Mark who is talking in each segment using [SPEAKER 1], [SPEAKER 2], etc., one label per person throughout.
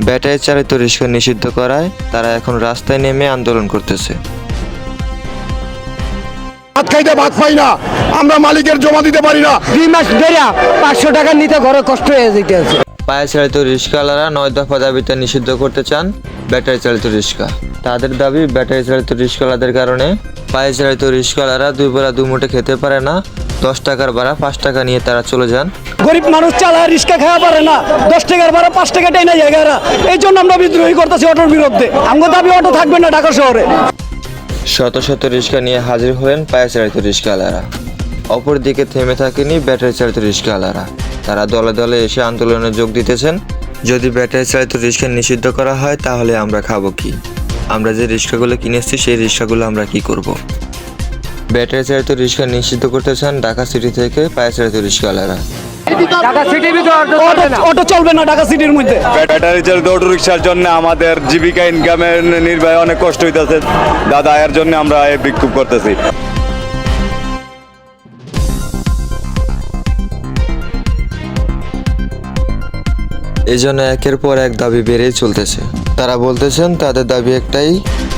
[SPEAKER 1] Battery চালিত রিক্সা নিষিদ্ধ করায় তারা এখন রাস্তায় নেমে আন্দোলন করতেছে।
[SPEAKER 2] ভাত খাইতে ভাত পাই না, আমরা মালিকের জমা দিতে পারি না।
[SPEAKER 3] 2 মাস ধরে 500 টাকা নিতে ঘরে কষ্ট হয়ে যেতেছে।
[SPEAKER 1] পায়ে চালিত রিক্সাওয়ালারা 9 দফা দাবিতে নিষিদ্ধ করতে চান ব্যাটারি চালিত রিক্সা। তাদের দাবি, ব্যাটারি চালিত রিক্সাওয়ালাদের কারণে পায়ে চালিত রিক্সাওয়ালারা 2 বেলা 2 মুঠো খেতে পারে না। 10 টাকার ভাড়া 5 টাকা নিয়ে তারা চলে যান।
[SPEAKER 3] গরিব মানুষ চালায় রিক্সা খাওয়া পারে না, 10 টাকার ভাড়া 5 টাকা টাই না জায়গারা। এই জন্য আমরা বিদ্রোহী করতেছি অটোর বিরুদ্ধে। আমাদের দাবি অটো থাকবে না ঢাকা শহরে।
[SPEAKER 1] শত শত রিক্সা নিয়ে হাজির হলেন পায়ে চালিত রিক্সাওয়ালারা। অপরদিকে থেমে থাকেনি ব্যাটারি চালিত রিক্সাওয়ালারা। তারা দলে দলে এসে আন্দোলনে যোগ দিতেছেন। যদি ব্যাটারি চালিত রিক্সা নিষিদ্ধ করা হয় তাহলে আমরা খাবো কি? আমরা যে রিক্সাগুলো কিনেছি সেই রিক্সাগুলো আমরা কি করব? ব্যাটারি চালিত রিক্সা নিষিদ্ধ করতে চান ঢাকা সিটি থেকে পায়ে চালিত রিক্সাওয়ালারা।
[SPEAKER 3] ঢাকা সিটির ভিতরে অটো চলবে না ঢাকা সিটির মধ্যে।
[SPEAKER 4] ব্যাটারি চালিত অটো রিক্সার জন্য আমাদের জীবিকা ইনকামের নির্বাহে অনেক কষ্ট হইতেছে দাদা, এর জন্য আমরা এই বিক্ষোভ করতেছি।
[SPEAKER 1] এই জন্য একের পর এক দাবি বেড়েই চলতেছে। তারা বলতেছেন তাদের দাবি একটাই,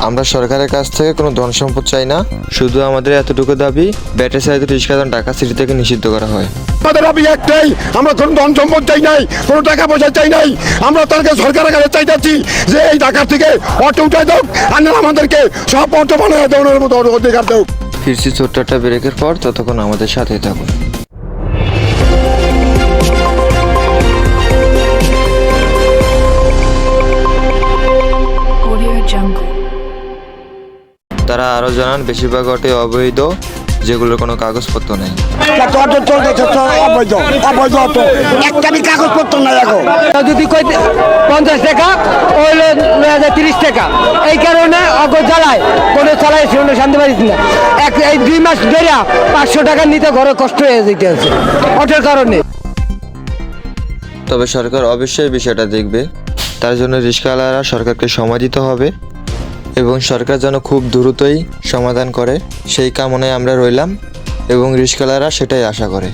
[SPEAKER 1] আমরা সরকারের কাছ থেকে কোনো ধন সম্পদ চাই না, শুধু আমাদের এতটুকু দাবি ব্যাটারি চালিত রিক্সা ঢাকা সিটি থেকে নিষিদ্ধ করা হয়।
[SPEAKER 2] আমাদের দাবি একটাই, আমরা কোনো ধন সম্পদ চাই নাই, কোনো টাকা পয়সা চাই নাই। আমরা তাদেরকে সরকারের কাছে চাইতেছি যে এই ঢাকা থেকে অটো উঠাই দাও, আর আমাদেরকে সব অটো বানায় দেওয়ার মতো অধিকার দাও।
[SPEAKER 1] ফিরছি ছোট্ট একটা ব্রেকের পর, ততক্ষণ আমাদের সাথেই থাকুন। তারা আরো জানান, বেশিরভাগ অটো অবৈধ, যেগুলোর কোনো কাগজপত্র নেই।
[SPEAKER 2] অটো চলতেছে অবৈধ, অবৈধ অটো, একটা কাগজপত্র নাই এখন।
[SPEAKER 3] যদি 50 টাকা হইলে 30 টাকা, এই কারণে অগো জ্বালায় কোনো চালায় শুনে শান্তি পাইছি না। এই 2 মাস ধরে 500 টাকা নিতে ঘরে কষ্ট হয়ে যেতেছে অটোর কারণে।
[SPEAKER 1] তবে সরকার অবশ্যই বিষয়টা দেখবে। তার জন্য রিক্সাওয়ালারা সরকারকে সময় দিতে হবে এবং সরকার যেন খুব দ্রুতই সমাধান করে সেই কামনায় আমরা রইলাম এবং রিক্সাওয়ালারা সেটাই আশা করে।